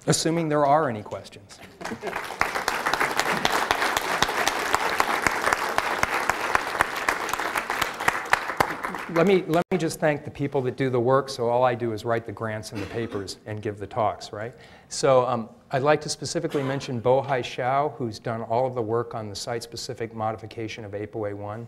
assuming there are any questions. Let me just thank the people that do the work, so all I do is write the grants and the papers and give the talks, right? So I'd like to specifically mention Bohai Xiao, who's done all of the work on the site-specific modification of ApoA1,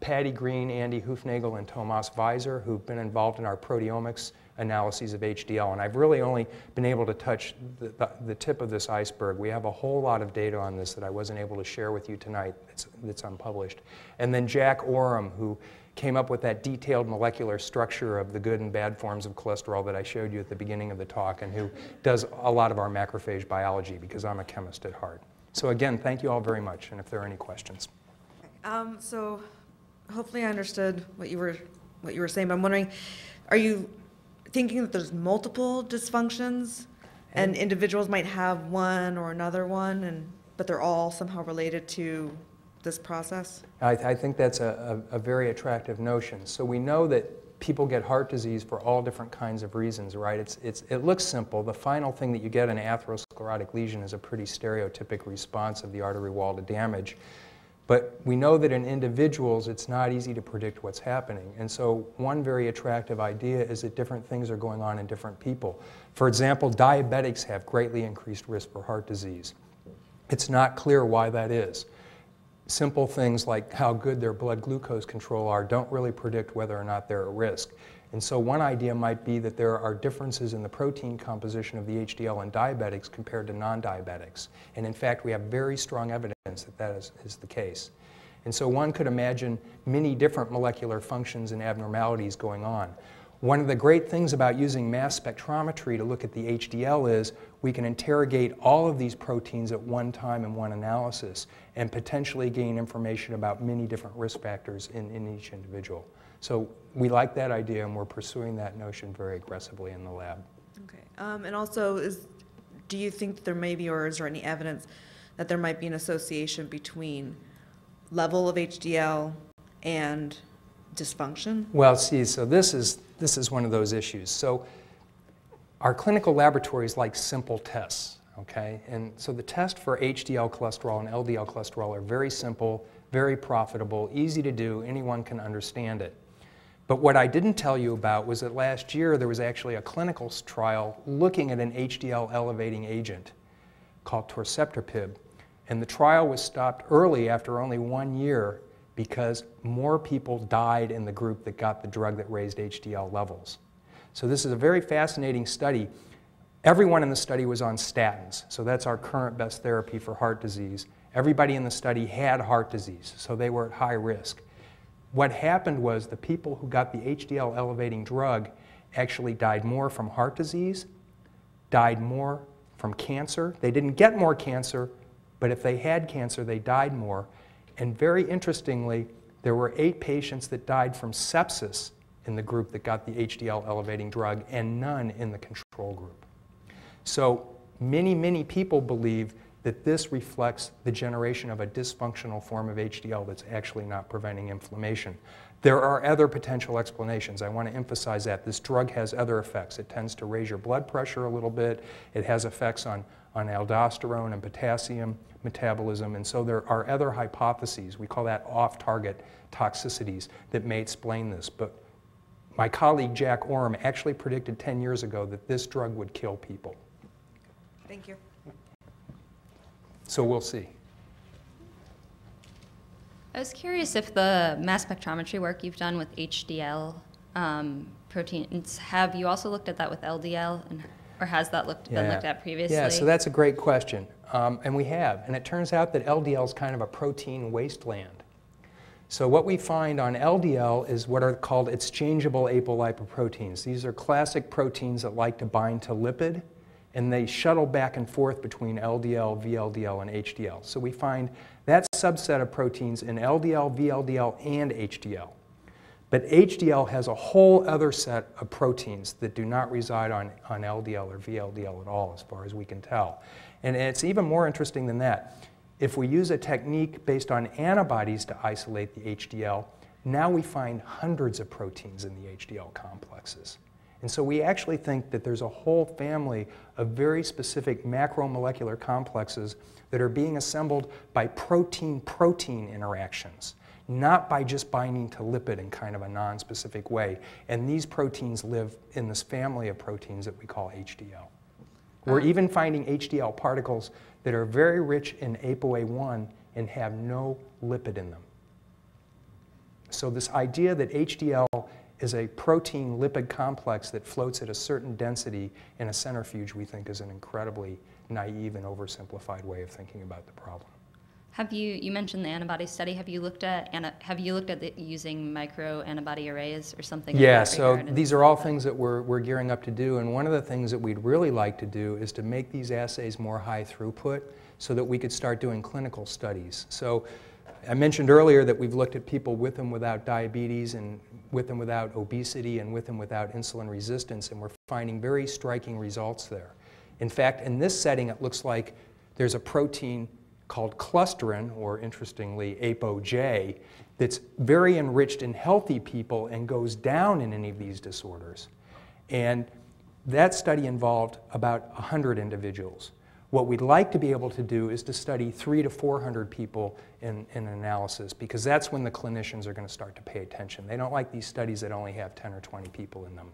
Patty Green, Andy Hufnagel, and Tomas Weiser, who've been involved in our proteomics analyses of HDL. And I've really only been able to touch the tip of this iceberg. We have a whole lot of data on this that I wasn't able to share with you tonight that's unpublished. And then Jack Oram, who came up with that detailed molecular structure of the good and bad forms of cholesterol that I showed you at the beginning of the talk, and who does a lot of our macrophage biology, because I'm a chemist at heart. So again, thank you all very much, and if there are any questions. So hopefully I understood what you were saying, but I'm wondering, are you thinking that there's multiple dysfunctions and individuals might have one or another one, but they're all somehow related to this process? I think that's a very attractive notion. So we know that people get heart disease for all different kinds of reasons, right? It looks simple. The final thing that you get in an atherosclerotic lesion is a pretty stereotypic response of the artery wall to damage. But we know that in individuals, it's not easy to predict what's happening. And so one very attractive idea is that different things are going on in different people. For example, diabetics have greatly increased risk for heart disease. It's not clear why that is. Simple things like how good their blood glucose control are don't really predict whether or not they're at risk. And so one idea might be that there are differences in the protein composition of the HDL in diabetics compared to non-diabetics. And in fact, we have very strong evidence that that is the case. And so one could imagine many different molecular functions and abnormalities going on. One of the great things about using mass spectrometry to look at the HDL is we can interrogate all of these proteins at one time in one analysis and potentially gain information about many different risk factors in each individual. So we like that idea, and we're pursuing that notion very aggressively in the lab. Okay. And also, do you think that there may be, or is there any evidence that there might be an association between level of HDL and dysfunction? Well, see, so this is one of those issues. So our clinical laboratories like simple tests, okay? And so the test for HDL cholesterol and LDL cholesterol are very simple, very profitable, easy to do, anyone can understand it. But what I didn't tell you about was that last year there was actually a clinical trial looking at an HDL elevating agent called torcetrapib. And the trial was stopped early after only 1 year because more people died in the group that got the drug that raised HDL levels. So this is a very fascinating study. Everyone in the study was on statins, so that's our current best therapy for heart disease. Everybody in the study had heart disease, so they were at high risk. What happened was the people who got the HDL elevating drug actually died more from heart disease, died more from cancer. They didn't get more cancer, but if they had cancer, they died more. And very interestingly, there were 8 patients that died from sepsis in the group that got the HDL elevating drug and none in the control group. So many, many people believe that this reflects the generation of a dysfunctional form of HDL that's actually not preventing inflammation. There are other potential explanations. I want to emphasize that. This drug has other effects. It tends to raise your blood pressure a little bit. It has effects on aldosterone and potassium metabolism, and so there are other hypotheses. We call that off-target toxicities that may explain this. But my colleague Jack Oram actually predicted 10 years ago that this drug would kill people. Thank you. So we'll see. I was curious if the mass spectrometry work you've done with HDL proteins, have you also looked at that with LDL, or has that been looked at previously? Yeah, so that's a great question, and we have. And it turns out that LDL is kind of a protein wasteland. So what we find on LDL is what are called exchangeable apolipoproteins. These are classic proteins that like to bind to lipid, and they shuttle back and forth between LDL, VLDL, and HDL. So we find that subset of proteins in LDL, VLDL, and HDL. But HDL has a whole other set of proteins that do not reside on LDL or VLDL at all, as far as we can tell. And it's even more interesting than that. If we use a technique based on antibodies to isolate the HDL, now we find hundreds of proteins in the HDL complexes. And so we actually think that there's a whole family of very specific macromolecular complexes that are being assembled by protein-protein interactions, not by just binding to lipid in kind of a non-specific way. And these proteins live in this family of proteins that we call HDL. We're even finding HDL particles that are very rich in ApoA1 and have no lipid in them. So this idea that HDL is a protein-lipid complex that floats at a certain density in a centrifuge, we think is an incredibly naive and oversimplified way of thinking about the problem. You mentioned the antibody study. Have you looked at using micro antibody arrays or something? Yeah, so these are all things that we're gearing up to do, and one of the things that we'd really like to do is to make these assays more high throughput so that we could start doing clinical studies. So I mentioned earlier that we've looked at people with and without diabetes and with and without obesity and with and without insulin resistance, and we're finding very striking results there. In fact, in this setting, it looks like there's a protein called clusterin, or interestingly, ApoJ, that's very enriched in healthy people and goes down in any of these disorders. And that study involved about 100 individuals. What we'd like to be able to do is to study 300 to 400 people in an analysis, because that's when the clinicians are going to start to pay attention. They don't like these studies that only have 10 or 20 people in them.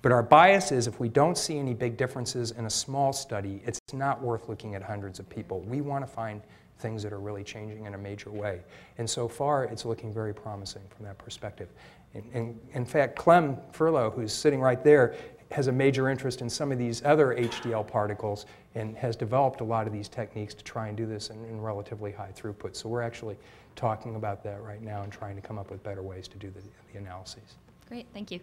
But our bias is if we don't see any big differences in a small study, it's not worth looking at hundreds of people. We want to find things that are really changing in a major way. And so far, it's looking very promising from that perspective. In fact, Clem Furlow, who's sitting right there, has a major interest in some of these other HDL particles and has developed a lot of these techniques to try and do this in relatively high throughput. So we're actually talking about that right now and trying to come up with better ways to do the analyses. Great, thank you.